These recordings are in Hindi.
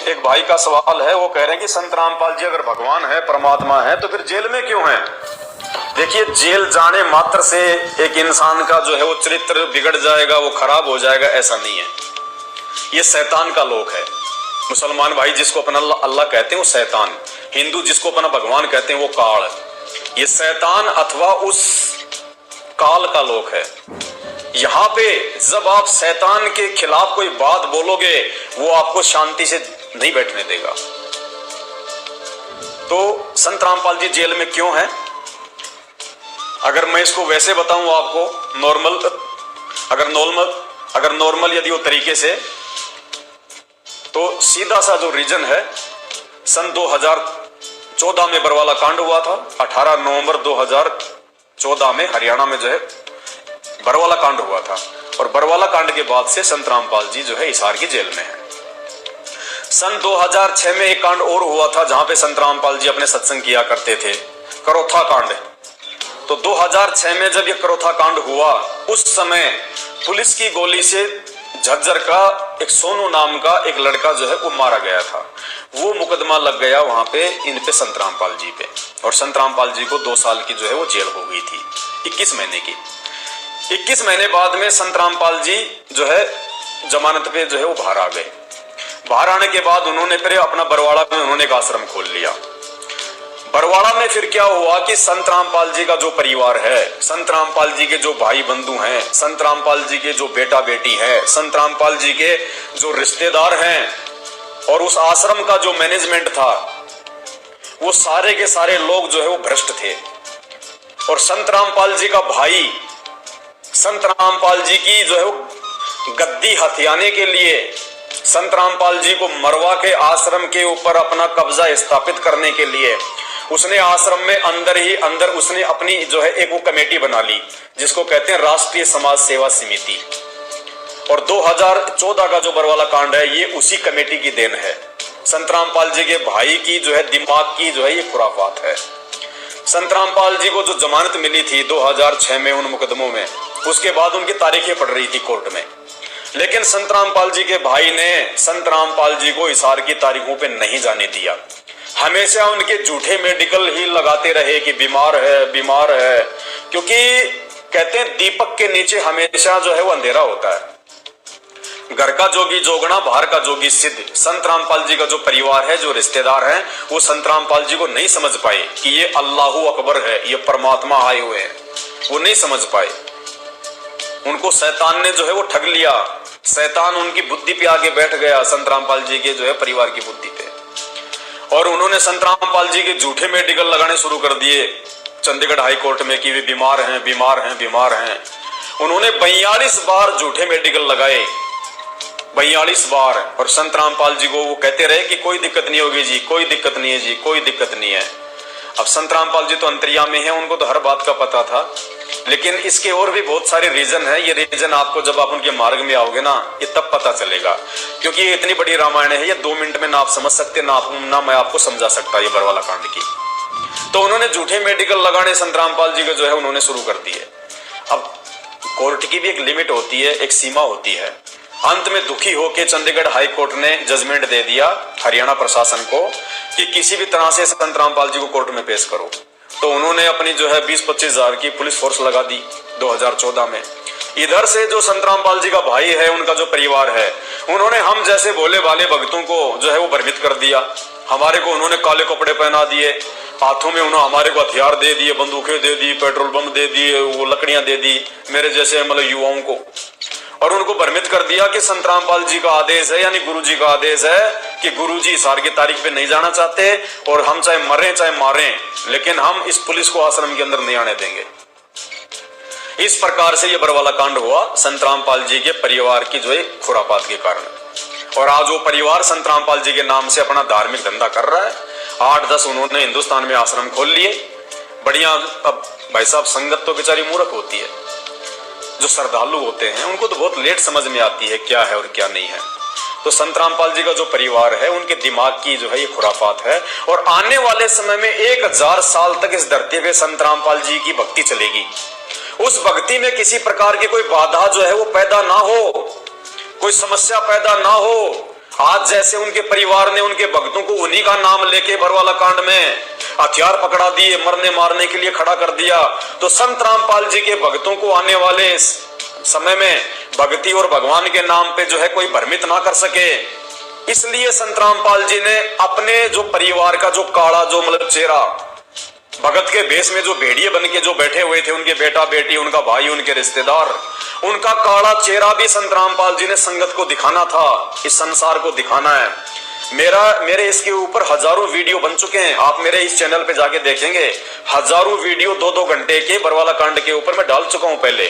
एक भाई का सवाल है, वो कह रहे हैं कि संत रामपाल जी अगर भगवान है, परमात्मा है, तो फिर जेल में क्यों है? देखिए, जेल जाने मात्र से एक इंसान का जो है वो चरित्र बिगड़ जाएगा, वो खराब हो जाएगा, ऐसा नहीं है। ये शैतान का लोक है। मुसलमान भाई जिसको अपना अल्लाह कहते हैं वो शैतान, हिंदू जिसको अपना भगवान कहते हैं वो काल। ये शैतान अथवा उस काल का लोक है। यहाँ पे जब आप शैतान के खिलाफ कोई बात बोलोगे, वो आपको शांति से नहीं बैठने देगा। तो संत रामपाल जी जेल में क्यों हैं? अगर मैं इसको वैसे बताऊं आपको, अगर नॉर्मल यदि वो तरीके से, तो सीधा सा जो रीजन है, सन 2014 में बरवाला कांड हुआ था। 18 नवंबर 2014 में हरियाणा में जो है बरवाला कांड हुआ था, और बरवाला कांड के बाद से संत रामपाल जी जो है हिसार की जेल में है। सन 2006 में एक कांड और हुआ था जहां पे संत रामपाल जी अपने सत्संग किया करते थे, करोथा कांड। तो 2006 में जब ये करोथा कांड हुआ, उस समय पुलिस की गोली से झज्जर का एक सोनू नाम का एक लड़का जो है वो मारा गया था। वो मुकदमा लग गया वहां पे इन पे संत रामपाल जी पे, और संत रामपाल जी को 2 साल की जो है वो जेल हो गई थी, 21 महीने की। 21 महीने बाद में संत रामपाल जी जो है जमानत पे जो है वो बाहर आ गए। बाहर आने के बाद उन्होंने फिर अपना बरवाड़ा में उन्होंने एक आश्रम खोल लिया। बरवाड़ा में फिर क्या हुआ कि संत रामपाल जी का जो परिवार है, संत रामपाल जी के जो भाई बंधु हैं, संत रामपाल जी के जो बेटा बेटी है, संत रामपाल जी के जो रिश्तेदार हैं, और उस आश्रम का जो मैनेजमेंट था, वो सारे के सारे लोग जो है वो भ्रष्ट थे। और संत रामपाल जी का भाई संत रामपाल जी की जो है वो गद्दी हथियाने के लिए, संत रामपाल जी को मरवा के आश्रम के ऊपर अपना कब्जा स्थापित करने के लिए, उसने आश्रम में अंदर ही अंदर उसने अपनी जो है एक वो कमेटी बना ली, जिसको कहते हैं राष्ट्रीय समाज सेवा समिति। और 2014 का जो बरवाला कांड है, ये उसी कमेटी की देन है। संत रामपाल जी के भाई की जो है दिमाग की जो है ये खुराफात है। संत रामपाल जी को जो जमानत मिली थी 2006 में उन मुकदमों में, उसके बाद उनकी तारीखें पड़ रही थी कोर्ट में, लेकिन संत रामपाल जी के भाई ने संत रामपाल जी को हिसार की तारीखों पे नहीं जाने दिया। हमेशा उनके झूठे मेडिकल ही लगाते रहे कि बीमार है बीमार है, क्योंकि कहते हैं दीपक के नीचे हमेशा जो है वो अंधेरा होता है। घर का जोगी जोगना, बाहर का जोगी सिद्ध। संत रामपाल जी का जो परिवार है, जो रिश्तेदार हैं, वो संत रामपाल जी को नहीं समझ पाए कि ये अल्लाहू अकबर है, ये परमात्मा आए हुए हैं, वो नहीं समझ पाए। उनको शैतान ने जो है वो ठग लिया। शैतान उनकी बुद्धि पे आके बैठ गया, संत रामपाल जी के जो है परिवार की बुद्धि पे, और उन्होंने संत रामपाल जी के झूठे मेडिकल लगाने शुरू कर दिए चंडीगढ़ हाई कोर्ट में कि वे बीमार हैं बीमार हैं बीमार हैं। उन्होंने 42 बार झूठे मेडिकल लगाए, 42 बार, और संत रामपाल जी को वो कहते रहे कि कोई दिक्कत नहीं होगी जी, कोई दिक्कत नहीं है जी, कोई दिक्कत नहीं है। अब संत रामपाल जी तो अंतर्यामी हैं, उनको तो हर बात का पता था, लेकिन इसके और भी बहुत सारे रीजन है। ये रीजन आपको जब आप उनके मार्ग में आओगे ना, ये तब पता चलेगा, क्योंकि ये इतनी बड़ी रामायण है, ये 2 मिनट में ना आप समझ सकते ना मैं आपको समझा सकता ये बरवाला कांड की। तो उन्होंने झूठे मेडिकल लगाने संत रामपाल जी को जो है उन्होंने शुरू कर दिए। अब कोर्ट की भी एक लिमिट होती है, एक सीमा होती है। अंत में दुखी होकर चंडीगढ़ हाई कोर्ट ने जजमेंट दे दिया हरियाणा प्रशासन को कि किसी भी तरह से संत रामपाल जी को कोर्ट में पेश करो। तो उन्होंने अपनी जो है 20-25 हजार की पुलिस फोर्स लगा दी 2014 में। इधर से जो संत रामपाल जी का भाई है, उनका जो परिवार है, उन्होंने हम जैसे भोले भाले भक्तों को जो है वो भ्रमित कर दिया। हमारे को उन्होंने काले कपड़े पहना दिए, हाथों में उन्होंने हमारे को हथियार दे दिए, बंदूकें दे दी, पेट्रोल बम दे दिए, वो लकड़ियां दे दी मेरे जैसे मतलब युवाओं को, और उनको भ्रमित कर दिया कि संत रामपाल जी का आदेश है, यानी गुरु जी का आदेश है कि गुरु जी हिसार की तारीख पे नहीं जाना चाहते, और हम चाहे मरें चाहे मारें, लेकिन हम इस पुलिस को आश्रम के अंदर नहीं आने देंगे। इस प्रकार से ये बरवाला कांड हुआ संत रामपाल जी के परिवार की जो है खुरापात के कारण। और आज वो परिवार संत रामपाल जी के नाम से अपना धार्मिक धंधा कर रहा है। 8-10 उन्होंने हिंदुस्तान में आश्रम खोल लिए, बढ़िया। अब भाई साहब, संगत तो बेचारी मूर्ख होती है। जो श्रद्धालु होते हैं उनको तो बहुत लेट समझ में आती है क्या है और क्या नहीं है। तो संत रामपाल जी का जो परिवार है, उनके दिमाग की जो है ये खुराफात है, और आने वाले समय में 1000 साल तक इस धरती पे संत रामपाल जी की भक्ति चलेगी। उस भक्ति में किसी प्रकार की कोई बाधा जो है वो पैदा ना हो, कोई समस्या पैदा ना हो। आज जैसे उनके परिवार ने उनके भक्तों को उन्हीं का नाम लेके बरवाला कांड में हथियार पकड़ा दिए, मरने मारने के लिए खड़ा कर दिया, तो संत रामपाल जी के भक्तों को आने वाले समय में भक्ति और भगवान के नाम पे जो है कोई भ्रमित ना कर सके, इसलिए संत रामपाल जी ने अपने जो परिवार का जो काला जो मतलब चेहरा, भगत के भेष में जो भेड़िए बन के जो बैठे हुए थे, उनके बेटा बेटी, उनका भाई, उनके रिश्तेदार, उनका काला चेहरा भी संत रामपाल जी ने संगत को दिखाना था, इस संसार को दिखाना है। मेरे इसके ऊपर हजारों वीडियो बन चुके हैं, आप मेरे इस चैनल पे जाके देखेंगे, हजारों वीडियो 2-2 घंटे के बरवाला कांड के ऊपर मैं डाल चुका हूं पहले।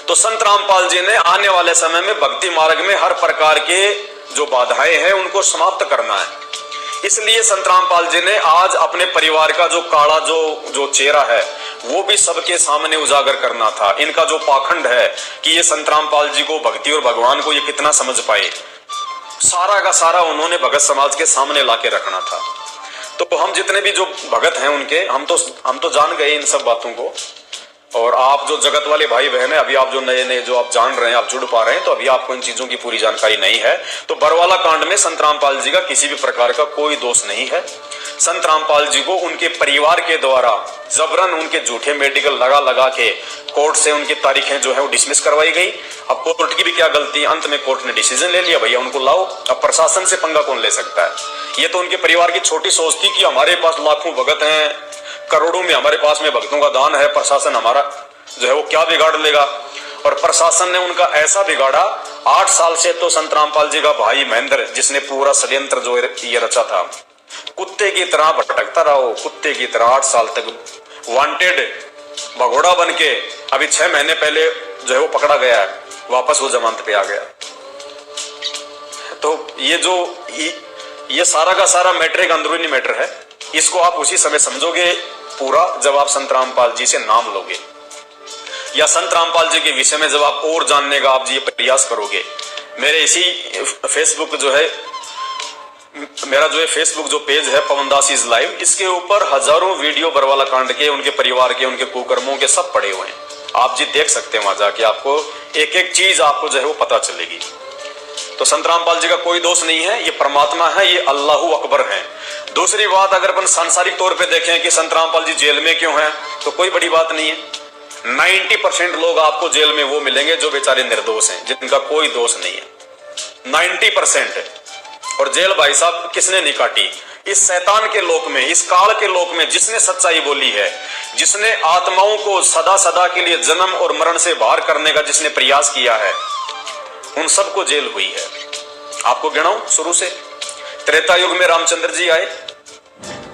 तो संत रामपाल जी ने आने वाले समय में भक्ति मार्ग में हर प्रकार के जो बाधाएं हैं उनको समाप्त करना है, इसलिए संत रामपाल जी ने आज अपने परिवार का जो काला जो चेहरा है वो भी सबके सामने उजागर करना था। इनका जो पाखंड है कि ये संत रामपाल जी को, भक्ति और भगवान को ये कितना समझ पाए, सारा का सारा उन्होंने भगत समाज के सामने लाके रखना था। तो हम जितने भी जो भगत हैं उनके, हम तो जान गए इन सब बातों को, और आप जो जगत वाले भाई बहन है, अभी आप जो नए जो आप जान रहे हैं, आप जुड़ पा रहे हैं, तो अभी आपको इन चीजों की पूरी जानकारी नहीं है। तो बरवाला कांड में संत रामपाल जी का किसी भी प्रकार का कोई दोष नहीं है। संत रामपाल जी को उनके परिवार के द्वारा जबरन उनके झूठे मेडिकल लगा के कोर्ट से उनकी तारीखें जो है वो डिसमिस करवाई गई। अब कोर्ट की भी क्या गलती, अंत में कोर्ट ने डिसीजन ले लिया, भैया उनको लाओ। अब प्रशासन से पंगा कौन ले सकता है? ये तो उनके परिवार की छोटी सोच थी कि हमारे पास लाखों भगत हैं, करोड़ों में हमारे पास में भक्तों का दान है, प्रशासन हमारा जो है वो क्या बिगाड़ लेगा। और प्रशासन ने उनका ऐसा बिगाड़ा, 8 साल से तो संत रामपाल जी का भाई महेंद्र, जिसने पूरा षड्यंत्र जो ये रचा था, कुत्ते की तरह भटकता रहा, कुत्ते की तरह 8 साल तक वांटेड भगोड़ा बन के अभी 6 महीने पहले जो है वो पकड़ा गया है, वापस वो जमानत पे आ गया। तो ये सारा का सारा मैटर एक अंदरूनी मैटर है, इसको आप उसी समय समझोगे पूरा जब आप संत रामपाल जी से नाम लोगे, या संत रामपाल जी के विषय में जब आप और जानने का आप ये प्रयास करोगे। मेरे इसी फेसबुक जो है, मेरा जो है फेसबुक जो पेज है पवनदास इज लाइव, इसके ऊपर हजारों वीडियो बरवाला कांड के, उनके परिवार के, उनके कुकर्मों के सब पड़े हुए हैं। आप जी देख सकते हैं वहां जाके, आपको एक एक चीज आपको जो है वो पता चलेगी। तो संत रामपाल जी का कोई दोष नहीं है, ये परमात्मा है, ये अल्लाहू अकबर है। दूसरी बात, अगर अपन सांसारिक तौर पे देखें कि संत रामपाल जी जेल में क्यों हैं, तो कोई बड़ी बात नहीं है। 90% लोग आपको जेल में वो मिलेंगे जो बेचारे निर्दोष हैं, जिनका कोई दोष नहीं है, 90%। और जेल भाई साहब किसने नहीं काटी? इस शैतान के लोक में, इस काल के लोक में जिसने सच्चाई बोली है, जिसने आत्माओं को सदा सदा के लिए जन्म और मरण से बाहर करने का जिसने प्रयास किया है, उन सबको जेल हुई है। आपको गिनाऊं शुरू से, त्रेता युग में रामचंद्र जी आए,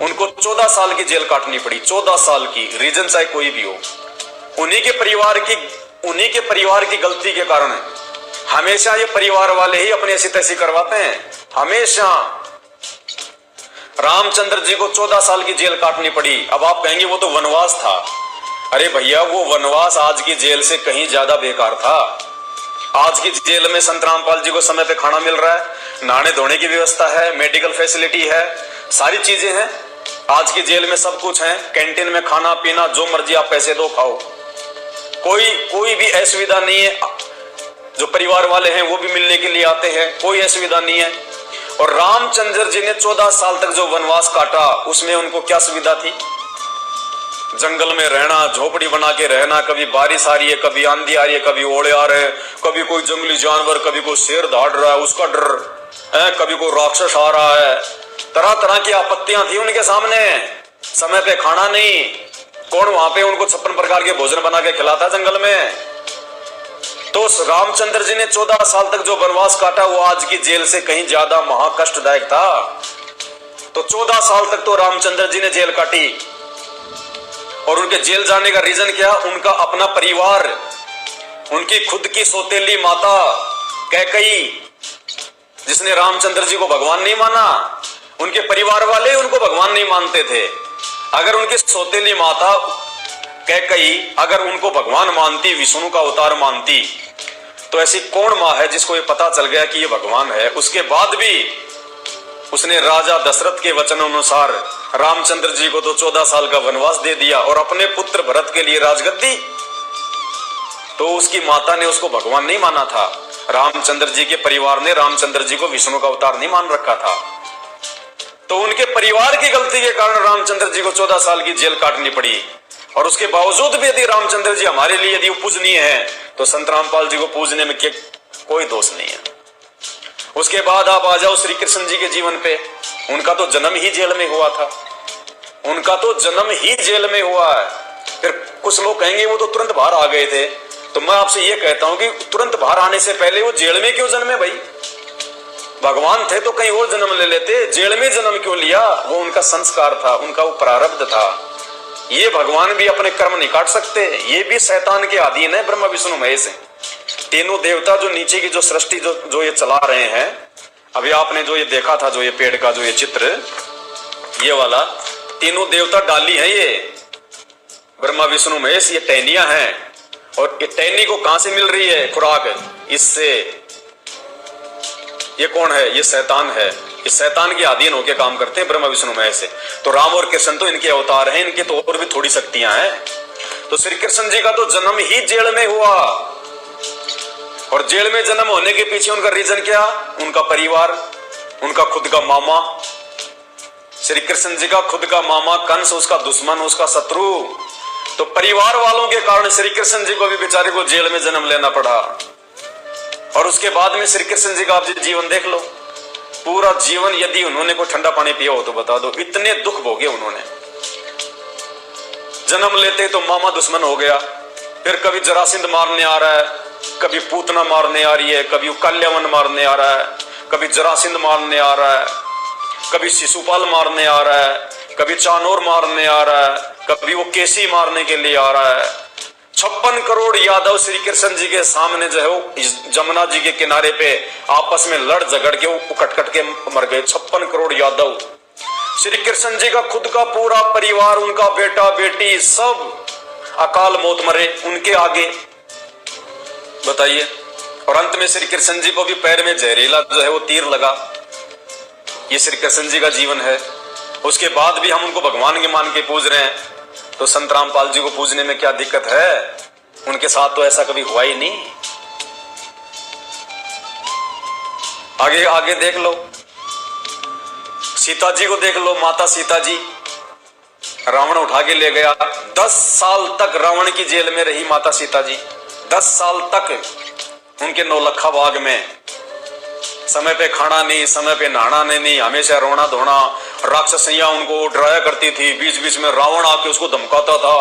उनको 14 साल की जेल काटनी पड़ी, 14 साल की, रीजन चाहे कोई भी हो। उन्हीं के परिवार की गलती के कारण है। हमेशा ये परिवार वाले ही अपने ऐसी तैसी करवाते हैं, हमेशा। रामचंद्र जी को 14 साल की जेल काटनी पड़ी। अब आप कहेंगे वो तो वनवास था। अरे भैया, वो वनवास आज की जेल से कहीं ज्यादा बेकार था। आज की जेल में संत रामपाल जी को समय पे खाना मिल रहा है, नहाने धोने की व्यवस्था है, मेडिकल फैसिलिटी है, सारी चीजें हैं। आज की जेल में सब कुछ है, कैंटीन में खाना पीना जो मर्जी आप पैसे दो खाओ, कोई भी असुविधा नहीं है। जो परिवार वाले हैं वो भी मिलने के लिए आते हैं, कोई असुविधा नहीं है। और रामचंद्र जी ने 14 साल तक जो वनवास काटा, उसमें उनको क्या सुविधा थी? जंगल में रहना, झोपड़ी बना के रहना, कभी बारिश आ रही है, कभी आंधी आ रही है, कभी ओले आ रहे हैं, कभी कोई जंगली जानवर, कभी कोई शेर दौड़ रहा है उसका डर है, कभी कोई राक्षस आ रहा है, तरह तरह की आपत्तियां थी उनके सामने। समय पे खाना नहीं, कौन वहां पे उनको 56 प्रकार के भोजन बना के खिलाता जंगल में? तो रामचंद्र जी ने 14 साल तक जो वनवास काटा, वो आज की जेल से कहीं ज्यादा महाकष्टदायक था। तो 14 साल तक तो रामचंद्र जी ने जेल काटी। और उनके जेल जाने का रीजन क्या? उनका अपना परिवार, उनकी खुद की सौतेली माता कैकई, जिसने रामचंद्र जी को भगवान नहीं माना, उनके परिवार वाले उनको भगवान नहीं मानते थे। अगर उनकी सौतेली माता कैकई अगर उनको भगवान मानती, विष्णु का अवतार मानती, तो ऐसी कौन माँ है जिसको ये पता चल गया कि ये भगवान है? उसके बाद भी उसने राजा दशरथ के वचन अनुसार रामचंद्र जी को तो 14 साल का वनवास दे दिया और अपने पुत्र भरत के लिए राजगद्दी। तो उसकी माता ने उसको भगवान नहीं माना था। रामचंद्र जी के परिवार ने रामचंद्र जी को विष्णु का अवतार नहीं मान रखा था, तो उनके परिवार की गलती के कारण रामचंद्र जी को 14 साल की जेल काटनी पड़ी। और उसके बावजूद भी यदि रामचंद्र जी हमारे लिए यदि पूजनीय है, तो संत रामपाल जी को पूजने में कोई दोष नहीं है। उसके बाद आप आ जाओ श्री कृष्ण जी के जीवन पे। उनका तो जन्म ही जेल में हुआ था, उनका तो जन्म ही जेल में हुआ है। फिर कुछ लोग कहेंगे वो तो तुरंत बाहर आ गए थे, तो मैं आपसे ये कहता हूं कि तुरंत बाहर आने से पहले वो जेल में क्यों जन्मे भाई? भगवान थे तो कहीं और जन्म ले लेते, जेल में जन्म क्यों लिया? वो उनका संस्कार था, उनका वो प्रारब्ध था। ये भगवान भी अपने कर्म नहीं काट सकते, ये भी शैतान के अधीन है, ब्रह्मा विष्णु महेश है। तीनों देवता जो नीचे की जो सृष्टि जो ये चला रहे हैं, अभी आपने जो ये देखा था, जो ये पेड़ का जो ये चित्र, ये वाला, तीनों देवता डाली है ये, ब्रह्मा विष्णु महेश, ये टहनियां हैं। और ये टहनी को कहां से मिल रही है खुराक? इससे। ये कौन है? ये शैतान है। इस शैतान के अधीन होकर काम करते हैं ब्रह्मा विष्णु महेश से। तो राम और कृष्ण तो इनके अवतार हैं, इनके तो और भी थोड़ी शक्तियां हैं। तो श्री कृष्ण जी का तो जन्म ही जेल में हुआ, और जेल में जन्म होने के पीछे उनका रीजन क्या? उनका परिवार, उनका खुद का मामा। श्री कृष्ण जी का खुद का मामा कंस उसका दुश्मन, उसका शत्रु। तो परिवार वालों के कारण श्री कृष्ण जी को भी बेचारे को जेल में जन्म लेना पड़ा। और उसके बाद में श्री कृष्ण जी का आप जीवन देख लो, पूरा जीवन यदि उन्होंने कोई ठंडा पानी पिया हो तो बता दो, इतने दुख भोगे उन्होंने। जन्म लेते तो मामा दुश्मन हो गया, फिर कभी जरासिंध मारने आ रहा है, कभी पूतना मारने आ रही है, कभी कल्यावन मारने आ रहा है, कभी जरासिंध मारने आ रहा है, कभी शिशुपाल मारने आ रहा है, कभी चानोर मारने आ रहा है, कभी वो केसी मारने के लिए आ रहा है। 56 करोड़ यादव श्री कृष्ण जी के सामने जो है वो जमुना जी के किनारे पे आपस में लड़ झगड़ के वो कट के मर गए। 56 करोड़ यादव। श्री कृष्ण जी का खुद का पूरा परिवार, उनका बेटा बेटी सब अकाल मौत मरे उनके आगे, बताइए। और अंत में श्री कृष्ण जी को भी पैर में जहरीला जो है वो तीर लगा। ये श्री कृष्ण जी का जीवन है। उसके बाद भी हम उनको भगवान के मान के पूज रहे हैं, तो संत रामपाल जी को पूजने में क्या दिक्कत है? उनके साथ तो ऐसा कभी हुआ ही नहीं। आगे आगे देख लो, सीता जी को देख लो। माता सीता जी रावण उठा के ले गया, 10 साल तक रावण की जेल में रही माता सीता जी। 10 साल तक उनके नौलखा बाग में, समय पे खाना नहीं, समय पे नहाना नहीं, हमेशा रोना धोना। राक्षसियां उनको डराया करती थी, बीच बीच में रावण आके उसको धमकाता था,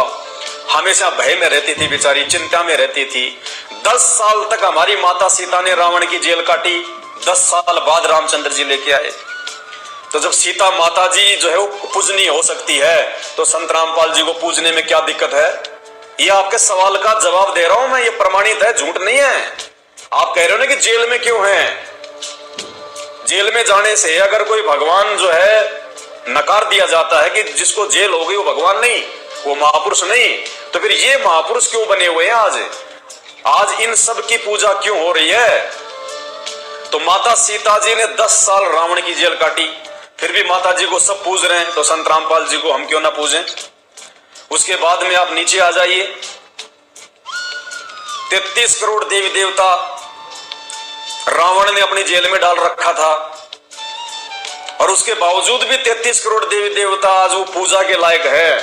हमेशा भय में रहती थी बेचारी, चिंता में रहती थी। 10 साल तक हमारी माता सीता ने रावण की जेल काटी। 10 साल बाद रामचंद्र जी लेके आए। तो जब सीता माता जी जो है वो पूजनीय हो सकती है, तो संत रामपाल जी को पूजने में क्या दिक्कत है? ये आपके सवाल का जवाब दे रहा हूं मैं, ये प्रमाणित है, झूठ नहीं है। आप कह रहे हो ना कि जेल में क्यों है? जेल में जाने से अगर कोई भगवान जो है नकार दिया जाता है कि जिसको जेल हो गई वो भगवान नहीं, वो महापुरुष नहीं, तो फिर ये महापुरुष क्यों बने हुए हैं आज? आज इन सब की पूजा क्यों हो रही है? तो माता सीता जी ने 10 साल रावण की जेल काटी, फिर भी माता जी को सब पूज रहे हैं, तो संत रामपाल जी को हम क्यों ना पूजें? उसके बाद में आप नीचे आ जाइए। 33 करोड़ देवी देवता रावण ने अपनी जेल में डाल रखा था, और उसके बावजूद भी 33 करोड़ देवी देवता आज वो पूजा के लायक है।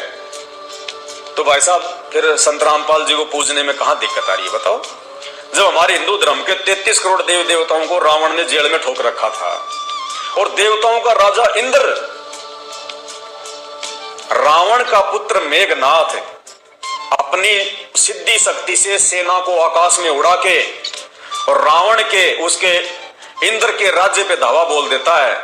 तो भाई साहब फिर संत रामपाल जी को पूजने में कहां दिक्कत आ रही है बताओ? जब हमारे हिंदू धर्म के 33 करोड़ देवी देवताओं को रावण ने जेल में ठोक रखा था, और देवताओं का राजा इंद्र, रावण का पुत्र मेघनाथ, अपनी सिद्धि शक्ति से सेना को आकाश में उड़ा के और रावण के उसके इंद्र के राज्य पे धावा बोल देता है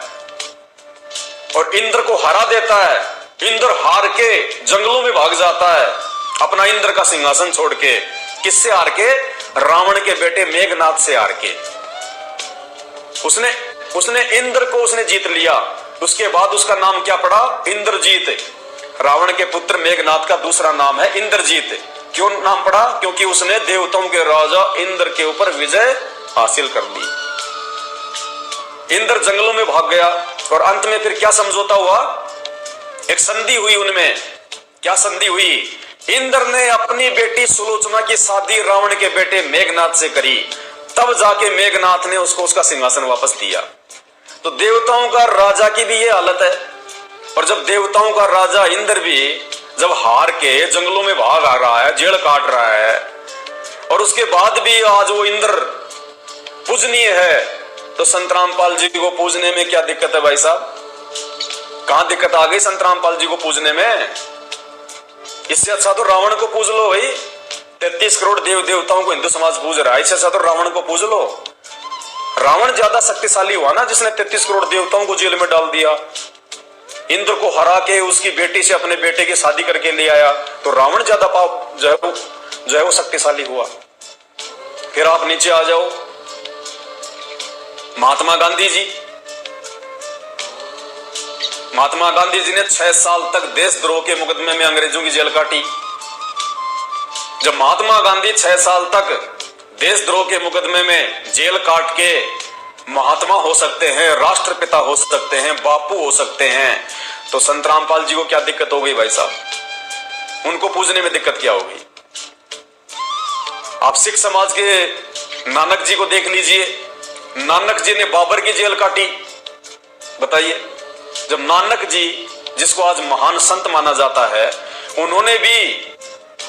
और इंद्र को हरा देता है। इंद्र हार के जंगलों में भाग जाता है, अपना इंद्र का सिंहासन छोड़ के। किससे हार के? रावण के बेटे मेघनाथ से हार के। उसने इंद्र को उसने जीत लिया। उसके बाद उसका नाम क्या पड़ा? इंद्रजीत। रावण के पुत्र मेघनाथ का दूसरा नाम है इंद्रजीत। क्यों नाम पड़ा? क्योंकि उसने देवताओं के राजा इंद्र के ऊपर विजय हासिल कर ली। इंद्र जंगलों में भाग गया, और अंत में फिर क्या समझौता हुआ? एक संधि हुई उनमें। क्या संधि हुई? इंद्र ने अपनी बेटी सुलोचना की शादी रावण के बेटे मेघनाथ से करी। तब जाके मेघनाथ ने उसको उसका सिंहासन वापस दिया। तो देवताओं का राजा की भी ये हालत है। और जब देवताओं का राजा इंद्र भी जब हार के जंगलों में भाग आ रहा है, जेल काट रहा है, और उसके बाद भी आज वो इंद्र पूजनीय है, तो संत रामपाल जी को पूजने में क्या दिक्कत है भाई साहब? कहां दिक्कत आ गई संत रामपाल जी को पूजने में? इससे अच्छा तो रावण को पूज लो भाई। 33 करोड़ देव देवताओं को हिंदू समाज पूज रहा है, इससे अच्छा तो रावण को पूज लो। रावण ज्यादा शक्तिशाली हुआ ना, जिसने 33 करोड़ देवताओं को जेल में डाल दिया। इंद्र को हरा के उसकी बेटी से अपने बेटे की शादी करके ले आया, तो रावण ज्यादा पाप जो है वो शक्तिशाली हुआ। फिर आप नीचे आ जाओ, महात्मा गांधी जी। महात्मा गांधी जी ने 6 साल तक देशद्रोह के मुकदमे में अंग्रेजों की जेल काटी। जब महात्मा गांधी 6 साल तक देशद्रोह के मुकदमे में जेल काट के महात्मा हो सकते हैं, राष्ट्रपिता हो सकते हैं, बापू हो सकते हैं, तो संत रामपाल जी को क्या दिक्कत हो गई भाई साहब? उनको पूजने में दिक्कत क्या होगी? आप सिख समाज के नानक जी को देख लीजिए। नानक जी ने बाबर की जेल काटी। बताइए, जब नानक जी, जिसको आज महान संत माना जाता है, उन्होंने भी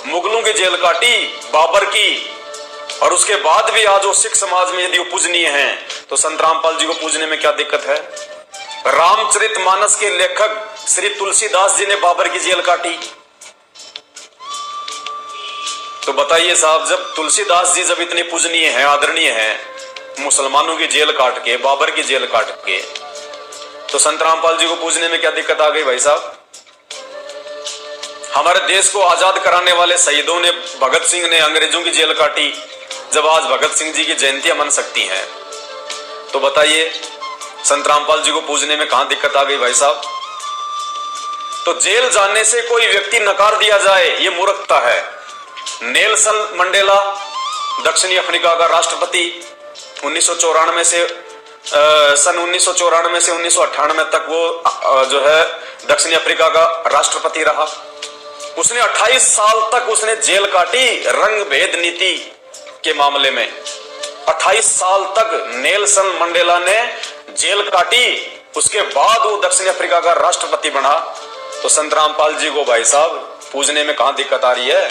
मुगलों की जेल काटी, बाबर की, और उसके बाद भी आज वो सिख समाज में यदि वो पूजनीय हैं, तो संत रामपाल जी को पूजने में क्या दिक्कत है? रामचरितमानस के लेखक श्री तुलसीदास जी ने बाबर की जेल काटी। तो बताइए साहब, जब तुलसीदास जी जब इतने पूजनीय हैं, आदरणीय हैं, मुसलमानों की जेल काट के, बाबर की जेल काट के, तो संत रामपाल जी को पूजने में क्या दिक्कत आ गई भाई साहब? हमारे देश को आजाद कराने वाले शहीदों ने, भगत सिंह ने अंग्रेजों की जेल काटी। जब आज भगत सिंह जी की जयंतियां मन सकती हैं, तो बताइए संत रामपाल जी को पूजने में कहां दिक्कत आ गई भाई साहब? तो जेल जाने से कोई व्यक्ति नकार दिया जाए, ये मूर्खता है। नेल्सन मंडेला, दक्षिणी अफ्रीका का राष्ट्रपति, 1994 से सन 1994 से 1998 तक वो जो है दक्षिणी अफ्रीका का राष्ट्रपति रहा। उसने 28 साल तक उसने जेल काटी रंग भेद नीति के मामले में। 28 साल तक नेल्सन मंडेला ने जेल काटी, उसके बाद वो दक्षिण अफ्रीका का राष्ट्रपति बना। तो संत रामपाल जी को भाई साहब पूजने में कहां दिक्कत आ रही है?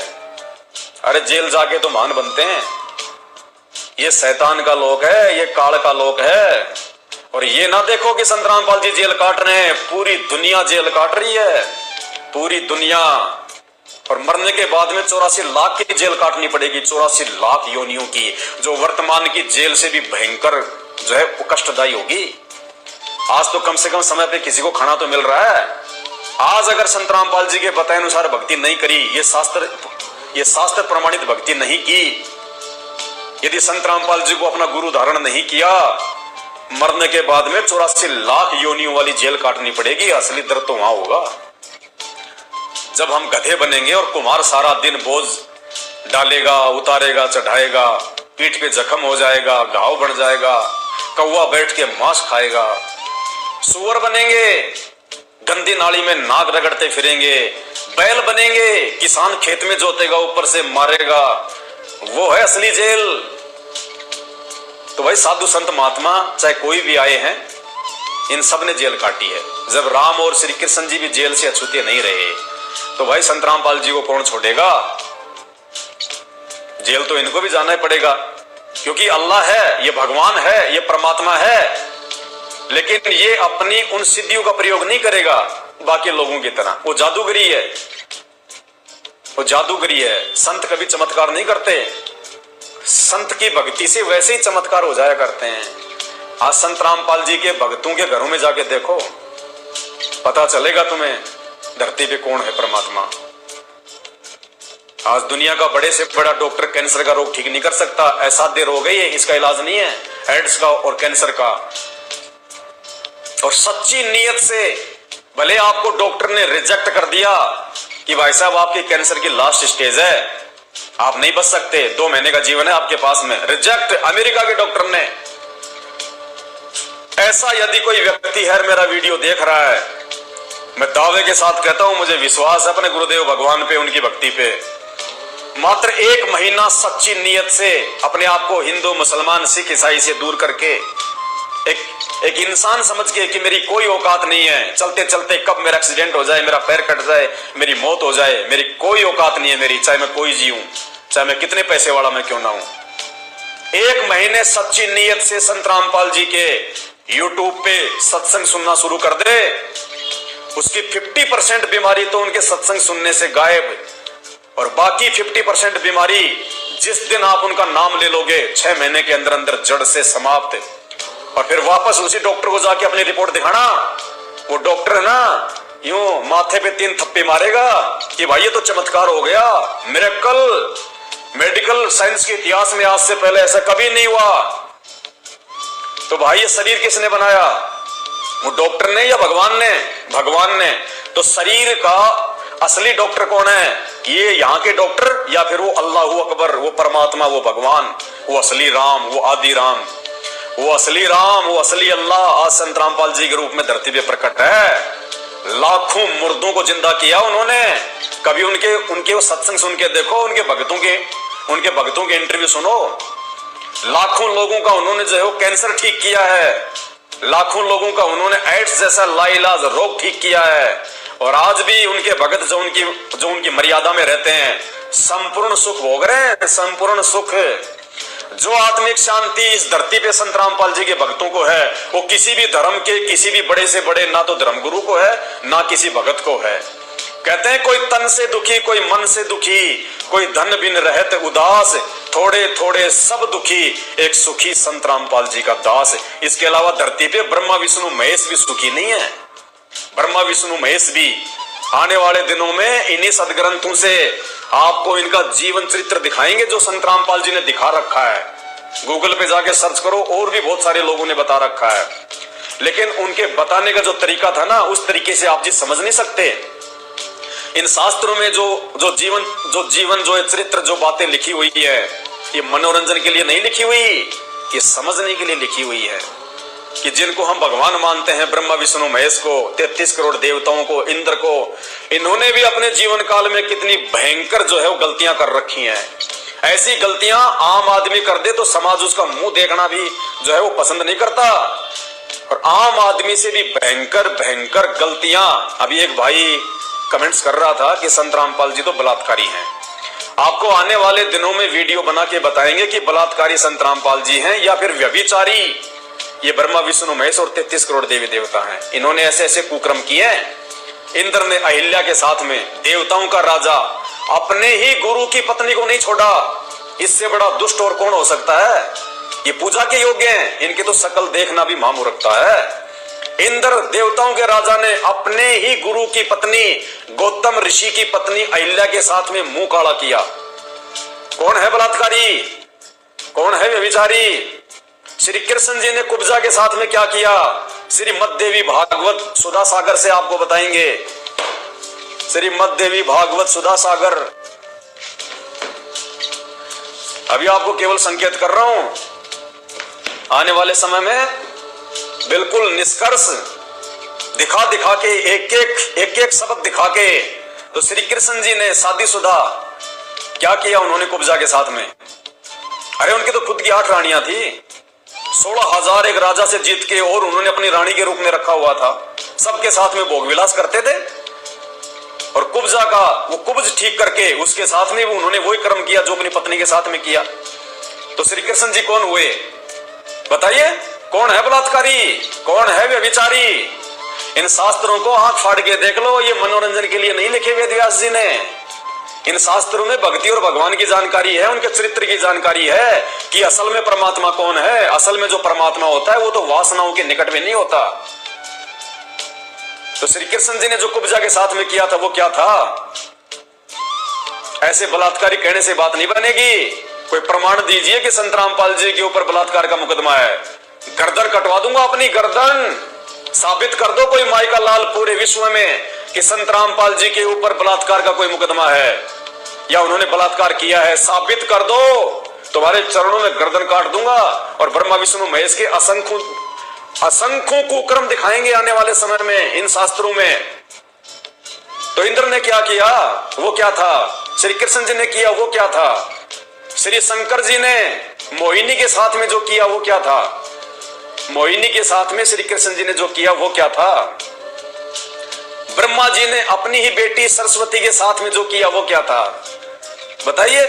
अरे जेल जाके तो महान बनते हैं। ये शैतान का लोक है, ये काल का लोक है। और ये ना देखो कि संत रामपाल जी जेल काट रहे हैं, पूरी दुनिया जेल काट रही है, पूरी दुनिया। और मरने के बाद में 84 लाख की जेल काटनी पड़ेगी, 84 लाख योनियों की, जो वर्तमान की जेल से भी भयंकर जो है वो कष्टदायी होगी। आज तो कम से कम समय पे किसी को खाना तो मिल रहा है। आज अगर संत रामपाल जी के बताए अनुसार भक्ति नहीं करी, ये शास्त्र प्रमाणित भक्ति नहीं की, यदि संत रामपाल जी को अपना गुरु धारण नहीं किया, मरने के बाद में 84 लाख योनियों वाली जेल काटनी पड़ेगी। असली दर्द तो वहां होगा जब हम गधे बनेंगे और कुम्हार सारा दिन बोझ डालेगा, उतारेगा, चढ़ाएगा, पीठ पे जख्म हो जाएगा, घाव बढ़ जाएगा, कौवा बैठ के मांस खाएगा। सुअर बनेंगे, गंदी नाली में नाक रगड़ते फिरेंगे। बैल बनेंगे, किसान खेत में जोतेगा, ऊपर से मारेगा। वो है असली जेल। तो भाई साधु संत महात्मा चाहे कोई भी आए हैं, इन सब ने जेल काटी है। जब राम और श्री कृष्ण जी भी जेल से अछूते नहीं रहे, तो भाई संत रामपाल जी को कौन छोड़ेगा? जेल तो इनको भी जाना ही पड़ेगा, क्योंकि अल्लाह है, ये भगवान है, ये परमात्मा है। लेकिन ये अपनी उन सिद्धियों का प्रयोग नहीं करेगा बाकी लोगों की तरह। वो जादूगरी है, वो जादूगरी है। संत कभी चमत्कार नहीं करते। संत की भक्ति से वैसे ही चमत्कार हो जाया करते हैं। आज संत रामपाल जी के भक्तों के घरों में जाके देखो, पता चलेगा तुम्हें धरती पे कौन है परमात्मा। आज दुनिया का बड़े से बड़ा डॉक्टर कैंसर का रोग ठीक नहीं कर सकता। असाध्य रोग है ये, इसका इलाज नहीं है, एड्स का और कैंसर का। और सच्ची नीयत से भले आपको डॉक्टर ने रिजेक्ट कर दिया कि भाई साहब आपकी कैंसर की लास्ट स्टेज है, आप नहीं बच सकते, 2 महीने का जीवन है आपके पास में, रिजेक्ट अमेरिका के डॉक्टर ने। ऐसा यदि कोई व्यक्ति है, मेरा वीडियो देख रहा है, मैं दावे के साथ कहता हूं, मुझे विश्वास है अपने गुरुदेव भगवान पे, उनकी भक्ति पे, मात्र 1 महीना सच्ची नीयत से अपने आप को हिंदू, मुसलमान, सिख, ईसाई से दूर करके एक इंसान समझ के कि मेरी कोई औकात नहीं है, चलते चलते कब मेरा एक्सीडेंट हो जाए, मेरा पैर कट जाए, मेरी मौत हो जाए, मेरी कोई औकात नहीं है मेरी, चाहे मैं कोई जीऊं, चाहे मैं कितने पैसे वाला मैं क्यों ना हूं। 1 महीने सच्ची नीयत से संत रामपाल जी के यूट्यूब पे सत्संग सुनना शुरू कर दे, उसकी 50% बीमारी तो उनके सत्संग सुनने से गायब, और बाकी 50% बीमारी जिस दिन आप उनका नाम ले लोगे 6 महीने के अंदर अंदर जड़ से समाप्त। और फिर वापस उसी डॉक्टर को जाके अपनी रिपोर्ट दिखाना, वो डॉक्टर है ना यूं माथे पे 3 थप्पे मारेगा कि भाई ये तो चमत्कार हो गया, मिरेकल, मेडिकल साइंस के इतिहास में आज से पहले ऐसा कभी नहीं हुआ। तो भाई ये शरीर किसने बनाया, वो डॉक्टर ने या भगवान ने? भगवान ने। तो शरीर का असली डॉक्टर कौन है? ये यहाँ के डॉक्टर या फिर वो अल्लाह अकबर, वो परमात्मा, वो भगवान, वो असली राम, वो आदि राम, वो असली राम, वो असली अल्लाह आज संत रामपाल जी के रूप में धरती पे प्रकट है। लाखों मुर्दों को जिंदा किया उन्होंने। कभी उनके वो सत्संग सुन के देखो, उनके भक्तों के इंटरव्यू सुनो। लाखों लोगों का उन्होंने जो है वो कैंसर ठीक किया है, लाखों लोगों का उन्होंने एड्स जैसा लाइलाज रोग ठीक किया है। और आज भी उनके भगत जो उनकी मर्यादा में रहते हैं संपूर्ण सुख भोग रहे हैं, संपूर्ण सुख। जो आत्मिक शांति इस धरती पे संत रामपाल जी के भक्तों को है, वो किसी भी धर्म के किसी भी बड़े से बड़े ना तो धर्मगुरु को है ना किसी भगत को है। कहते हैं कोई तन से दुखी, कोई मन से दुखी, कोई धन बिन रहत उदास, थोड़े थोड़े सब दुखी, एक सुखी संत रामपाल जी का दास। इसके अलावा धरती पे ब्रह्मा विष्णु महेश भी सुखी नहीं है। ब्रह्मा विष्णु महेश भी आने वाले दिनों में इन्हीं सदग्रंथों से आपको इनका जीवन चरित्र दिखाएंगे जो संत रामपाल जी ने दिखा रखा है। गूगल पे जाके सर्च करो, और भी बहुत सारे लोगों ने बता रखा है। लेकिन उनके बताने का जो तरीका था ना, उस तरीके से आप जी समझ नहीं सकते। इन शास्त्रों में जो जीवन जो चरित्र जो बातें लिखी हुई है, ये मनोरंजन के लिए नहीं लिखी हुई, ये समझने के लिए लिखी हुई है कि जिनको हम भगवान मानते हैं, ब्रह्मा विष्णु महेश को, 33 करोड़ देवताओं को, इंद्र को, इन्होंने भी अपने जीवन काल में कितनी भयंकर जो है वो गलतियां कर रखी हैं। ऐसी गलतियां आम आदमी कर दे तो समाज उसका मुंह देखना भी जो है वो पसंद नहीं करता। और आम आदमी से भी भयंकर भयंकर गलतियां। अभी एक भाई कमेंट्स कर रहा था कि संत रामपाल जी तो बलात्कारी हैं। आपको आने वाले दिनों में वीडियो बना के बताएंगे कि बलात्कारी संत रामपाल जी हैं या फिर व्यभिचारी ये ब्रह्मा विष्णु महेश और 33 करोड़ देवी देवता हैं। इन्होंने ऐसे ऐसे कुकर्म किए। इंद्र ने अहिल्या के साथ में, देवताओं का राजा, अपने ही गुरु की पत्नी को नहीं छोड़ा। इससे बड़ा दुष्ट और कौन हो सकता है? ये पूजा के योग्य हैं, इनकी तो शकल देखना भी मामूर्खता है। इंद्र देवताओं के राजा ने अपने ही गुरु की पत्नी, गौतम ऋषि की पत्नी अहिल्या के साथ में मुंह काला किया। कौन है बलात्कारी? कौन है व्यभिचारी? श्री कृष्ण जी ने कुब्जा के साथ में क्या किया? श्रीमद् देवी भागवत सुधा सागर से आपको बताएंगे। श्रीमद् देवी भागवत सुधा सागर। अभी आपको केवल संकेत कर रहा हूं, आने वाले समय में बिल्कुल निष्कर्ष दिखा दिखा के एक एक शब्द दिखा के। तो श्री कृष्ण जी ने शादीशुदा क्या किया उन्होंने कुब्जा के साथ में? अरे उनकी तो खुद की 8 रानियां थी, 16,000 एक राजा से जीत के, और उन्होंने अपनी रानी के रूप में रखा हुआ था। सबके साथ में भोग विलास करते थे। और कुब्जा का वो कुब्ज ठीक करके उसके साथ में उन्होंने वही कर्म किया जो अपनी पत्नी के साथ में किया। तो श्री कृष्ण जी कौन हुए? बताइए, कौन है बलात्कारी? कौन है व्यभिचारी? इन शास्त्रों को आंख फाड़ के देख लो, ये मनोरंजन के लिए नहीं लिखे वेद व्यास जी ने। इन शास्त्रों में भक्ति और भगवान की जानकारी है, उनके चरित्र की जानकारी है कि असल में परमात्मा कौन है। असल में जो परमात्मा होता है वो तो वासनाओं के निकट में नहीं होता। तो श्री कृष्ण जी ने जो कुब्जा के साथ में किया था वो क्या था? ऐसे बलात्कारी कहने से बात नहीं बनेगी। कोई प्रमाण दीजिए कि संत रामपाल जी के ऊपर बलात्कार का मुकदमा है। गर्दन कटवा दूंगा अपनी गर्दन। साबित कर दो कोई माई का लाल पूरे विश्व में कि संत रामपाल जी के ऊपर बलात्कार का कोई मुकदमा है या उन्होंने बलात्कार किया है। साबित कर दो, तुम्हारे चरणों में गर्दन काट दूंगा। और ब्रह्मा विष्णु महेश के असंख्यों कुकर्म दिखाएंगे आने वाले समय में इन शास्त्रों में। तो इंद्र ने क्या किया? वो क्या था? श्री कृष्ण जी ने किया वो क्या था? श्री शंकर जी ने मोहिनी के साथ में जो किया वो क्या था? मोहिनी के साथ में श्री कृष्ण जी ने जो किया वो क्या था? ब्रह्मा जी ने अपनी ही बेटी सरस्वती के साथ में जो किया वो क्या था? बताइए।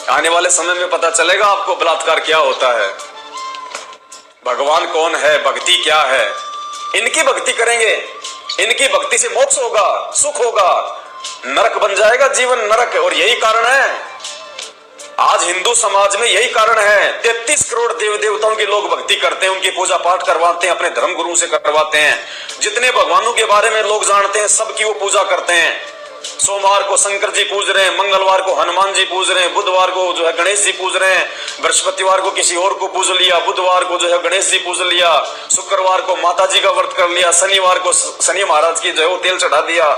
आने वाले समय में पता चलेगा आपको बलात्कार क्या होता है, भगवान कौन है, भक्ति क्या है। इनकी भक्ति करेंगे, इनकी भक्ति से मोक्ष होगा, सुख होगा, नरक बन जाएगा जीवन नरक। और यही कारण है आज हिंदू समाज में, यही कारण है 33 करोड़ देव देवताओं की लोग भक्ति करते हैं, उनकी पूजा पाठ करवाते हैं, अपने धर्म गुरु से करवाते हैं। जितने भगवानों के बारे में लोग जानते हैं सबकी वो पूजा करते हैं। सोमवार को शंकर जी पूज रहे हैं, मंगलवार को हनुमान जी पूज रहे हैं, बुधवार को जो है गणेश जी पूज रहे हैं, बृहस्पतिवार को किसी और को पूज लिया, बुधवार को जो है गणेश जी पूज लिया, शुक्रवार को माता जी का व्रत कर लिया, शनिवार को शनि महाराज की जो है तेल चढ़ा दिया,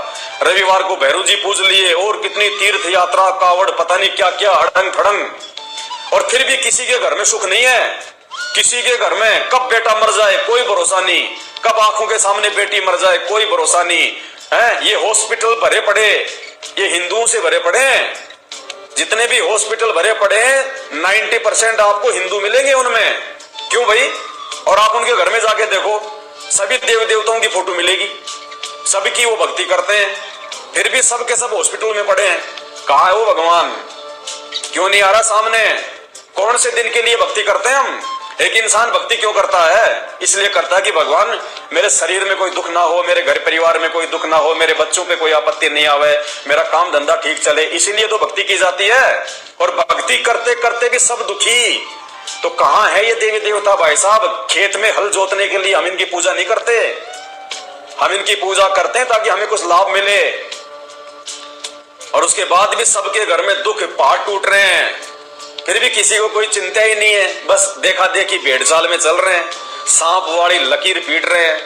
रविवार को भैरव जी पूज लिए, और कितनी तीर्थ यात्रा कावड़ पता नहीं क्या क्या अड़ंग फड़ंग। और फिर भी किसी के घर में सुख नहीं है। किसी के घर में कब बेटा मर जाए कोई भरोसा नहीं, कब आंखों के सामने बेटी मर जाए कोई भरोसा नहीं है। ये हॉस्पिटल भरे पड़े, ये हिंदुओं से भरे पड़े हैं। जितने भी हॉस्पिटल भरे पड़े हैं 90% आपको हिंदू मिलेंगे उनमें। क्यों भाई? और आप उनके घर में जाके देखो, सभी देव देवताओं की फोटो मिलेगी, सबकी वो भक्ति करते हैं, फिर भी सब के सब हॉस्पिटल में पड़े हैं। कहाँ है वो भगवान? क्यों नहीं आ रहा सामने? कौन से दिन के लिए भक्ति करते हैं हम? एक इंसान भक्ति क्यों करता है? इसलिए करता है कि भगवान मेरे शरीर में कोई दुख ना हो, मेरे घर परिवार में कोई दुख ना हो, मेरे बच्चों पे कोई आपत्ति नहीं आवे, मेरा काम धंधा ठीक चले, इसीलिए तो भक्ति की जाती है। और भक्ति करते करते भी सब दुखी। तो कहाँ है ये देवी देवता भाई साहब? खेत में हल जोतने के लिए हम इनकी पूजा नहीं करते, हम इनकी पूजा करते हैं ताकि हमें कुछ लाभ मिले। और उसके बाद भी सबके घर में दुख, पहाड़ टूट रहे हैं, फिर भी किसी को कोई चिंता ही नहीं है। बस देखा देखी भेड़ चाल में चल रहे हैं, सांप वाली लकीर पीट रहे हैं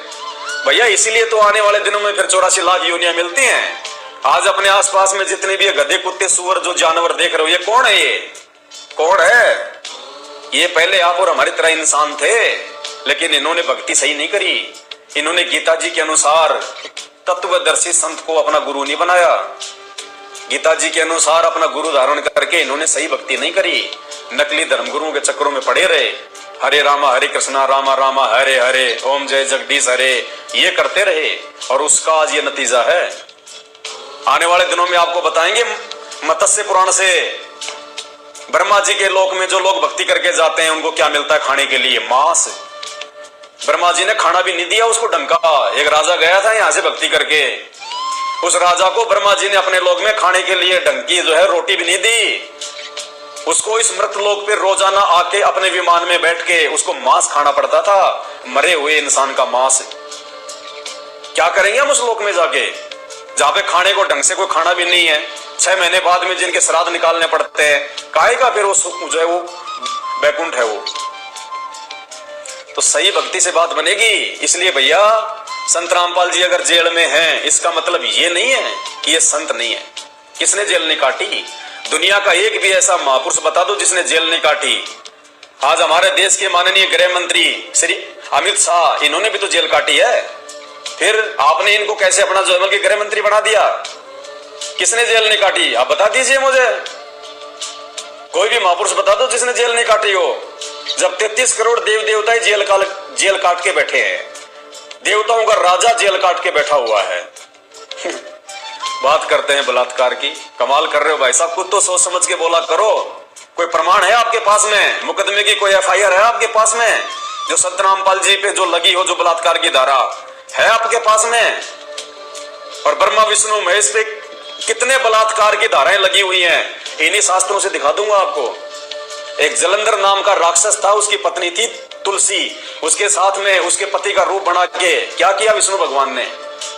भैया। इसीलिए तो आने वाले दिनों में फिर 84 लाख योनियां मिलती हैं। आज अपने आसपास में जितने भी गधे कुत्ते सुअर जो जानवर देख रहे हो, ये कौन है? ये कौन है? ये पहले आप और हमारी तरह इंसान थे, लेकिन इन्होंने भक्ति सही नहीं करी। इन्होंने गीता जी के अनुसार तत्वदर्शी संत को अपना गुरु नहीं बनाया। गीता जी के अनुसार अपना गुरु धारण करके इन्होंने सही भक्ति नहीं करी, नकली धर्म गुरुओं के चक्करों में पड़े रहे। हरे रामा हरे कृष्णा रामा रामा हरे हरे, ओम जय जगदीश हरे, ये करते रहे और उसका आज ये नतीजा है। आने वाले दिनों में आपको बताएंगे मत्स्य पुराण से, ब्रह्मा जी के लोक में जो लोग भक्ति करके जाते हैं उनको क्या मिलता है खाने के लिए? मांस। ब्रह्मा जी ने खाना भी नहीं दिया उसको ढंग का। एक राजा गया था यहाँ से भक्ति करके, उस राजा को ब्रह्मा जी ने अपने लोक में खाने के लिए ढंग की जो है रोटी भी नहीं दी। उसको इस मृत लोक पे रोजाना आके अपने विमान में बैठ के उसको मांस खाना पड़ता था, मरे हुए इंसान का मांस। क्या करेंगे हम उस लोक में जाके जहां पे खाने को ढंग से कोई खाना भी नहीं है? 6 महीने बाद में जिनके श्राद्ध निकालने पड़ते हैं, काहे का फिर वो जो है वो बैकुंठ है वो। तो सही भक्ति से बात बनेगी। इसलिए भैया संत रामपाल जी अगर जेल में हैं, इसका मतलब ये नहीं है कि ये संत नहीं है। किसने जेल नहीं काटी? दुनिया का एक भी ऐसा महापुरुष बता दो जिसने जेल नहीं काटी। आज हमारे देश के माननीय गृह मंत्री श्री अमित शाह, इन्होंने भी तो जेल काटी है। फिर आपने इनको कैसे अपना जो है गृह मंत्री बना दिया? किसने जेल नहीं काटी? आप बता दीजिए मुझे, कोई भी महापुरुष बता दो जिसने जेल नहीं काटी हो। जब 33 करोड़ देव देवता जेल काट के बैठे हैं, देवताओं का राजा जेल काट के बैठा हुआ है। बात करते हैं बलात्कार की। कमाल कर रहे हो भाई साहब, खुद तो सोच समझ के बोला करो। कोई प्रमाण है आपके पास में? मुकदमे की कोई FIR है आपके पास में जो संत रामपाल जी पे जो लगी हो, जो बलात्कार की धारा है आपके पास में? और ब्रह्मा विष्णु महेश पे कितने बलात्कार की धाराएं लगी हुई हैं, इन्हीं शास्त्रों से दिखा दूंगा आपको। एक जलंधर नाम का राक्षस था, उसकी पत्नी थी तुलसी, उसके साथ में उसके पति का रूप बना के क्या किया विष्णु भगवान ने?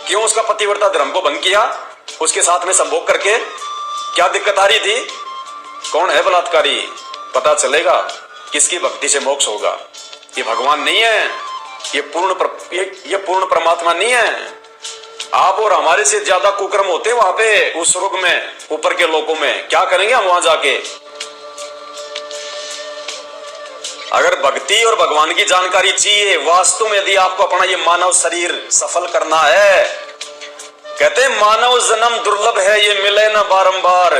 क्यों उसका पतिव्रता धर्म को भंग किया? उसके साथ में संभोग करके क्या दिक्कत आ रही थी? कौन है बलात्कारी? पता चलेगा किसकी भक्ति से मोक्ष होगा। ये भगवान नहीं है, ये पूर्ण परमात्मा नहीं है। आप और हमारे से ज्यादा कुकर्म होते वहां पे उस स्वर्ग में, ऊपर के लोकों में। क्या करेंगे हम वहां जाके? अगर भक्ति और भगवान की जानकारी चाहिए वास्तव में, यदि आपको अपना ये मानव शरीर सफल करना है, कहते हैं मानव जन्म दुर्लभ है, ये मिले ना बारंबार।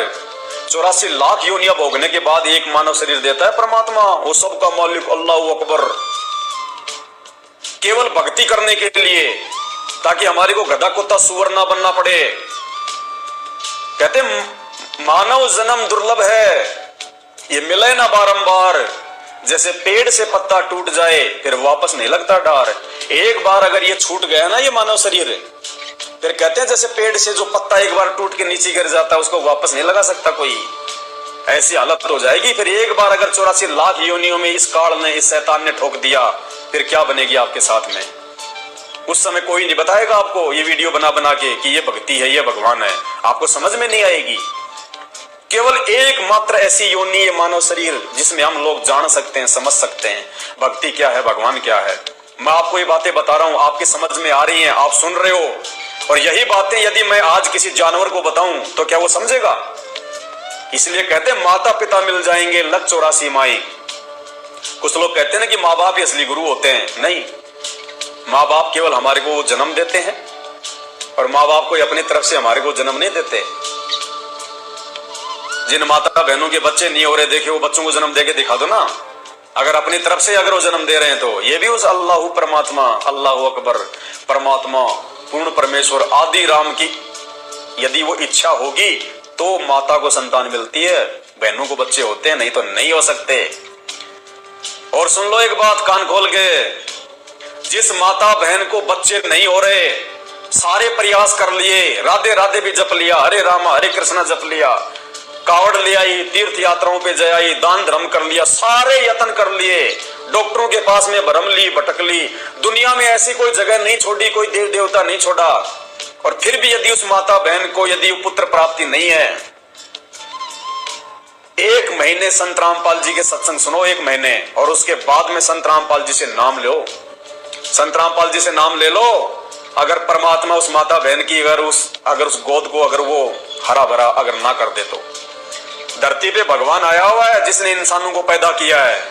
84 लाख योनियां भोगने के बाद एक मानव शरीर देता है परमात्मा, वो सबका मालिक अल्लाह अकबर, केवल भक्ति करने के लिए, ताकि हमारे को गधा कुत्ता सुअर ना बनना पड़े। कहते मानव जन्म दुर्लभ है, ये मिले ना बारंबार। जैसे पेड़ से पत्ता टूट जाए फिर वापस नहीं लगता डार। एक बार अगर ये छूट गया ना ये मानव शरीर, फिर कहते हैं जैसे पेड़ से जो पत्ता एक बार टूट के नीचे गिर जाता है उसको वापस नहीं लगा सकता कोई, ऐसी हालत हो जाएगी। फिर एक बार अगर 84 लाख योनियों में इस काल ने, इस शैतान ने ठोक दिया, फिर क्या बनेगी आपके साथ में? उस समय कोई नहीं बताएगा आपको ये वीडियो बना बना के कि ये भक्ति है, ये भगवान है, आपको समझ में नहीं आएगी। केवल एकमात्र ऐसी योनि है मानव शरीर जिसमें हम लोग जान सकते हैं, समझ सकते हैं भक्ति क्या है, भगवान क्या है। मैं आपको ये बातें बता रहा हूं, आपकी समझ में आ रही हैं, आप सुन रहे हो, और यही बातें यदि मैं आज किसी जानवर को बताऊं तो क्या वो समझेगा? इसलिए कहते हैं माता पिता मिल जाएंगे लग 84 माई। कुछ लोग कहते हैं ना कि माँ बाप ही असली गुरु होते हैं। नहीं, माँ बाप केवल हमारे को जन्म देते हैं, और माँ बाप कोई अपनी तरफ से हमारे को जन्म नहीं देते। जिन माता बहनों के बच्चे नहीं हो रहे, देखे वो बच्चों को जन्म देके दिखा दो ना, अगर अपनी तरफ से अगर वो जन्म दे रहे हैं तो ये भी उस अल्लाह परमात्मा, अल्लाह अकबर परमात्मा पूर्ण परमेश्वर आदि राम की यदि वो इच्छा होगी तो माता को संतान मिलती है, बहनों को बच्चे होते हैं, नहीं तो नहीं हो सकते। और सुन लो एक बात कान खोल के, जिस माता बहन को बच्चे नहीं हो रहे, सारे प्रयास कर लिए, राधे राधे भी जप लिया, हरे रामा हरे कृष्णा जप लिया, कावड़ ले आई, तीर्थ यात्राओं पे जाई, दान धर्म कर लिया, सारे यत्न कर लिए, डॉक्टरों के पास में भरम ली, भटक ली, दुनिया में ऐसी कोई जगह नहीं छोड़ी, कोई देव देवता नहीं छोड़ा, और फिर भी यदि उस माता बहन को यदि पुत्र प्राप्ति नहीं है, एक महीने संत रामपाल जी के सत्संग सुनो, एक महीने, और उसके बाद में संत रामपाल जी से नाम लो, संत रामपाल जी से नाम ले लो। अगर परमात्मा उस माता बहन की अगर उस गोद को अगर वो हरा भरा अगर ना कर दे तो, धरती पे भगवान आया हुआ है जिसने इंसानों को पैदा किया है,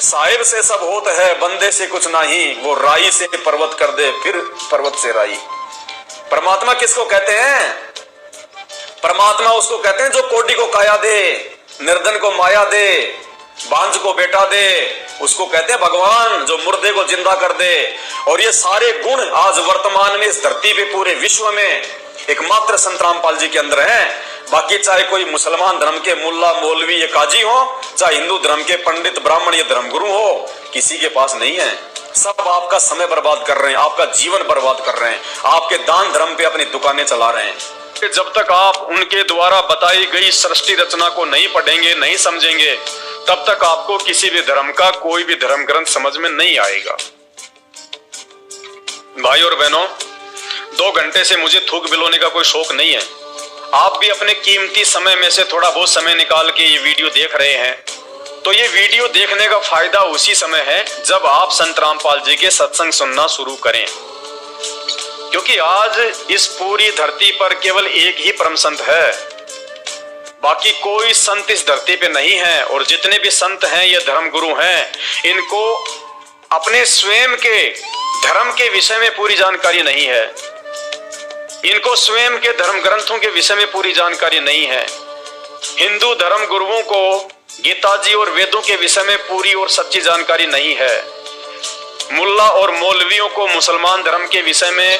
साहिब से सब होता है, बंदे से कुछ नहीं, वो राई से पर्वत कर दे फिर पर्वत से राई। परमात्मा किसको कहते हैं? परमात्मा उसको कहते हैं जो कोडी को काया दे, निर्धन को माया दे, बांझ को बेटा दे, उसको कहते हैं भगवान, जो मुर्दे को जिंदा कर दे। और ये सारे गुण आज वर्तमान में इस धरती पे पूरे विश्व में एकमात्र संत रामपाल जी के अंदर हैं। बाकी चाहे कोई मुसलमान धर्म के मुल्ला मौलवी या काजी हो, चाहे हिंदू धर्म के पंडित ब्राह्मण या धर्मगुरु हो, किसी के पास नहीं है। सब आपका समय बर्बाद कर रहे हैं, आपका जीवन बर्बाद कर रहे हैं, आपके दान धर्म पे अपनी दुकानें चला रहे हैं। जब तक आप उनके द्वारा बताई गई सृष्टि रचना को नहीं पढ़ेंगे, नहीं समझेंगे, तब तक आपको किसी भी धर्म का कोई भी धर्म ग्रंथ समझ में नहीं आएगा। भाई और बहनों, 2 घंटे से मुझे थूक बिलोने का कोई शौक नहीं है। आप भी अपने कीमती समय में से थोड़ा बहुत समय निकाल के ये वीडियो देख रहे हैं, तो ये वीडियो देखने का फायदा उसी समय है जब आप संत रामपाल जी के सत्संग सुनना शुरू करें। क्योंकि आज इस पूरी धरती पर केवल एक ही परम संत है, बाकी कोई संत इस धरती पे नहीं है। और जितने भी संत हैं ये धर्म गुरु हैं, इनको अपने स्वयं के धर्म के विषय में पूरी जानकारी नहीं है, इनको स्वयं के धर्म ग्रंथों के विषय में पूरी जानकारी नहीं है। हिंदू धर्म गुरुओं को गीता जी और वेदों के विषय में पूरी और सच्ची जानकारी नहीं है। मुल्ला और मौलवियों को मुसलमान धर्म के विषय में,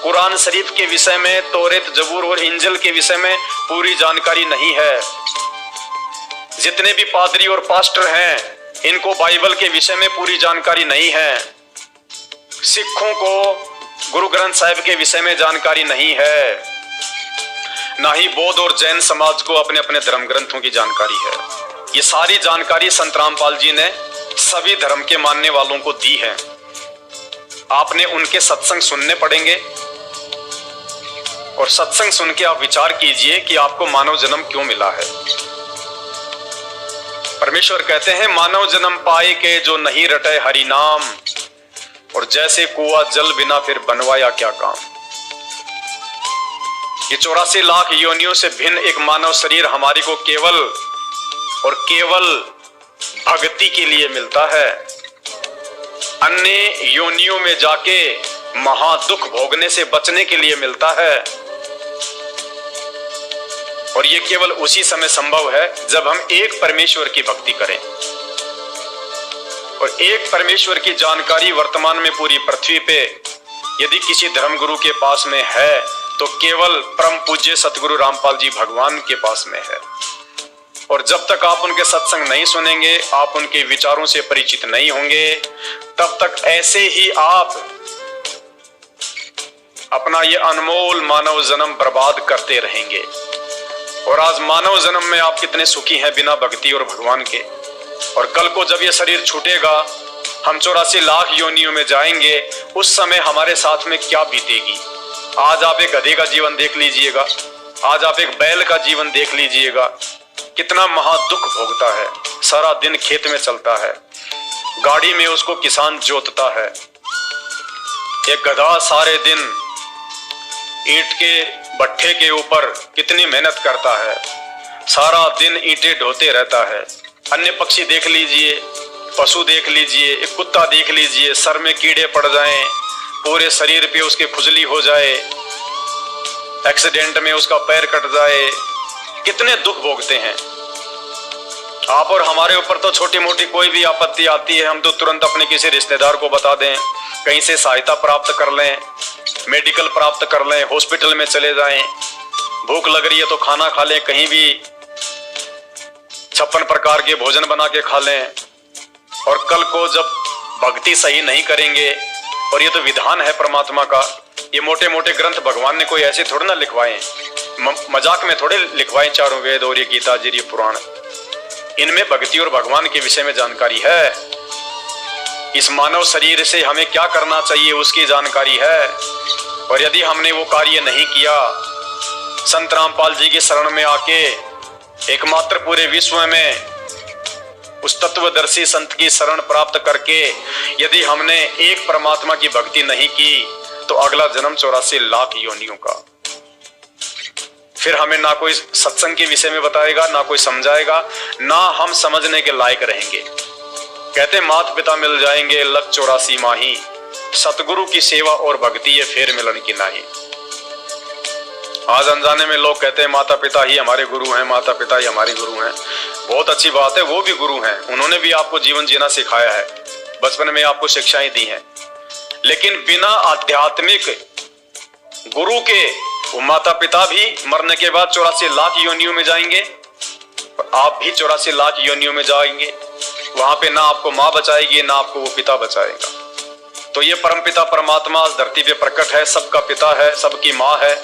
कुरान शरीफ के विषय में, तौरेत जबूर और इंजिल के विषय में पूरी जानकारी नहीं है। जितने भी पादरी और पास्टर हैं, इनको बाइबल के विषय में पूरी जानकारी नहीं है। सिखों को गुरु ग्रंथ साहिब के विषय में जानकारी नहीं है, ना ही बौद्ध और जैन समाज को अपने अपने धर्म ग्रंथों की जानकारी है। ये सारी जानकारी संत रामपाल जी ने सभी धर्म के मानने वालों को दी है। आपने उनके सत्संग सुनने पड़ेंगे, और सत्संग सुन के आप विचार कीजिए कि आपको मानव जन्म क्यों मिला है। परमेश्वर कहते हैं, मानव जन्म पाए के जो नहीं रटे हरि नाम, और जैसे कुआं जल बिना फिर बनवाया क्या काम। ये 84 लाख योनियों से भिन्न एक मानव शरीर हमारी को केवल और केवल भक्ति के लिए मिलता है। अन्य योनियों में जाके महादुख भोगने से बचने के लिए मिलता है। और ये केवल उसी समय संभव है जब हम एक परमेश्वर की भक्ति करें। और एक परमेश्वर की जानकारी वर्तमान में पूरी पृथ्वी पे यदि किसी धर्मगुरु के पास में है तो केवल परम पूज्य सतगुरु रामपाल जी भगवान के पास में है। और जब तक आप उनके सत्संग नहीं सुनेंगे, आप उनके विचारों से परिचित नहीं होंगे, तब तक ऐसे ही आप अपना ये अनमोल मानव जन्म बर्बाद करते रहेंगे। और आज मानव जन्म में आप कितने सुखी हैं बिना भक्ति और भगवान के। और कल को जब ये शरीर छूटेगा, हम 84 लाख योनियों में जाएंगे, उस समय हमारे साथ में क्या बीतेगी। आज आप एक गधे का जीवन देख लीजिएगा, आज आप एक बैल का जीवन देख लीजिएगा, कितना महादुख भोगता है। सारा दिन खेत में चलता है, गाड़ी में उसको किसान जोतता है। एक गधा सारे दिन ईंट के भट्ठे के ऊपर कितनी मेहनत करता है, सारा दिन ईंटें ढोते रहता है। अन्य पक्षी देख लीजिए, पशु देख लीजिए, एक कुत्ता देख लीजिए, सर में कीड़े पड़ जाएं, पूरे शरीर पे उसके खुजली हो जाए, एक्सीडेंट में उसका पैर कट जाए, कितने दुख भोगते हैं। आप और हमारे ऊपर तो छोटी मोटी कोई भी आपत्ति आती है, हम तो तुरंत अपने किसी रिश्तेदार को बता दें, कहीं से सहायता प्राप्त कर लें, मेडिकल प्राप्त कर लें, हॉस्पिटल में चले जाएं। भूख लग रही है तो खाना खा लें, कहीं भी 56 प्रकार के भोजन बना के खा लें। और कल को जब भक्ति सही नहीं करेंगे, और ये तो विधान है परमात्मा का, ये मोटे मोटे ग्रंथ भगवान ने कोई ऐसे थोड़े ना लिखवाए, मजाक में थोड़े लिखवाए। चारों वेद और ये गीता जी, ये पुराण, इनमें भक्ति और भगवान के विषय में जानकारी है। इस मानव शरीर से हमें क्या करना चाहिए उसकी जानकारी है। और यदि हमने वो कार्य नहीं किया, संत रामपाल जी की शरण में आके एकमात्र पूरे विश्व में उस तत्वदर्शी संत की शरण प्राप्त करके यदि हमने एक परमात्मा की भक्ति नहीं की, तो अगला जन्म 84 लाख योनियों का। फिर हमें ना कोई सत्संग के विषय में बताएगा, ना कोई समझाएगा, ना हम समझने के लायक रहेंगे। कहते माता पिता मिल जाएंगे लख 84 माही, सतगुरु की सेवा और भक्ति ये फेर मिलन की नाही। आज अनजाने में लोग कहते हैं माता पिता ही हमारे गुरु हैं, माता पिता ही हमारे गुरु हैं। बहुत अच्छी बात है, वो भी गुरु हैं, उन्होंने भी आपको जीवन जीना सिखाया है, बचपन में आपको शिक्षाएं दी हैं। लेकिन बिना आध्यात्मिक गुरु के वो माता पिता भी मरने के बाद 84 लाख योनियों में जाएंगे, आप भी 84 लाख योनियों में जाएंगे। वहां पे ना आपको माँ बचाएगी, ना आपको वो पिता बचाएगा। तो ये परमपिता परमात्मा इस धरती पे प्रकट है, सबका पिता है, सबकी माँ है।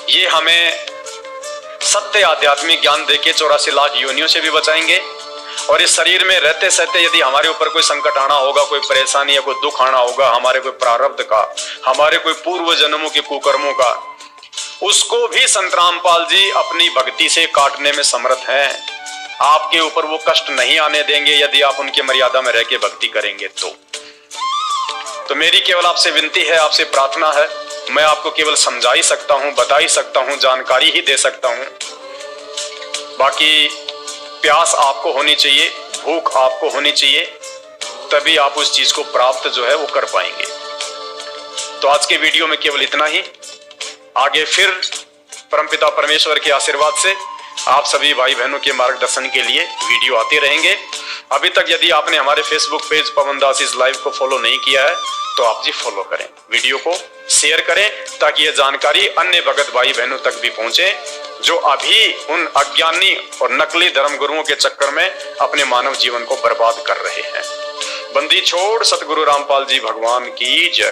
ये हमें सत्य आध्यात्मिक ज्ञान देके 84 लाख योनियों से भी बचाएंगे। और इस शरीर में रहते सहते यदि हमारे ऊपर कोई संकट आना होगा, कोई परेशानी या कोई दुख आना होगा, हमारे कोई प्रारब्ध का, हमारे कोई पूर्व जन्मों के कुकर्मों का, उसको भी संत रामपाल जी अपनी भक्ति से काटने में समर्थ हैं। आपके ऊपर वो कष्ट नहीं आने देंगे यदि आप उनकी मर्यादा में रह के भक्ति करेंगे। तो मेरी केवल आपसे विनती है, आपसे प्रार्थना है, मैं आपको केवल समझा ही सकता हूं, बता ही सकता हूं, जानकारी ही दे सकता हूं। बाकी प्यास आपको होनी चाहिए, भूख आपको होनी चाहिए, तभी आप उस चीज को प्राप्त जो है वो कर पाएंगे। तो आज के वीडियो में केवल इतना ही। आगे फिर परमपिता परमेश्वर के आशीर्वाद से आप सभी भाई बहनों के मार्गदर्शन के लिए वीडियो आते रहेंगे। अभी तक यदि आपने हमारे Facebook page Pawan Das is live को फॉलो नहीं किया है तो आप जी फॉलो करें, वीडियो को शेयर करें, ताकि यह जानकारी अन्य भगत भाई बहनों तक भी पहुंचे जो अभी उन अज्ञानी और नकली धर्म गुरुओं के चक्कर में अपने मानव जीवन को बर्बाद कर रहे हैं। बंदी छोड़ सतगुरु रामपाल जी भगवान की जय।